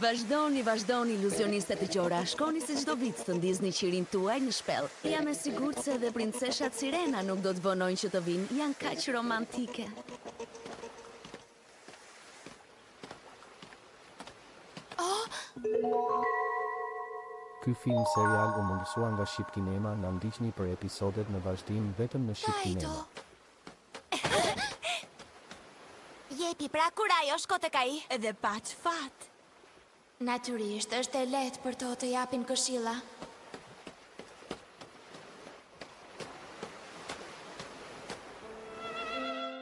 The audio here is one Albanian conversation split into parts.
Vazhdoni iluzionistët e gjora. Shkoni se çdo vit të ndizni qirin tuaj në shpellë. Jam e sigurt se edhe princeshat Sirena nuk do të vonojnë që të vinë. Janë kaq romantike. Ky film serial u mundësua nga Shqip Kinema, na ndiqni për episodet në vazhdim vetëm në Shqip Kinema. Jepi, pra kur ajo shko tek ai? Edhe pa çfat. Natyrisht, është e lehtë për to të japin këshilla.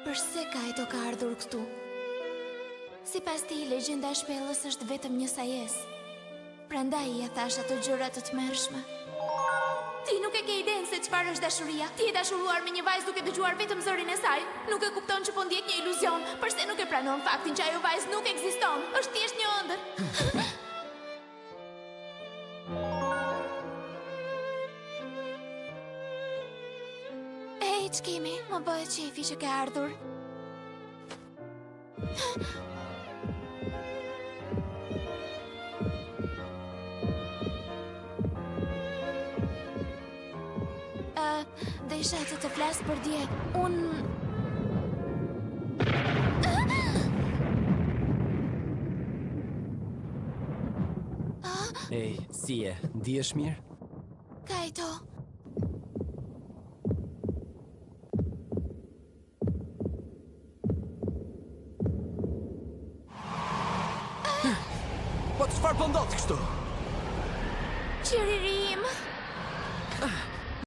Përse Kaito ka ardhur këtu? Sipas tij, legjenda e shpellës është vetëm një sajesë. Prandaj ja thash ato gjëra të tmerrshme. Ti nuk e ke idenë se çfarë është dashuria. Ti je dashuruar me një vajzë duke dëgjuar vetëm zërin e saj. Nuk e kupton që po ndjek një iluzion, përse nuk e pranon faktin që ajo vajzë nuk ekziston. Është thjesht një ëndër. Ej, ç'kemi? Më bëhet qefi që ke ardhur. Dhe isha të flasë për dje. Ej, si e? Ndihesh mirë? Kaito. Po çfarë po ndodh kështu? Qiri rim.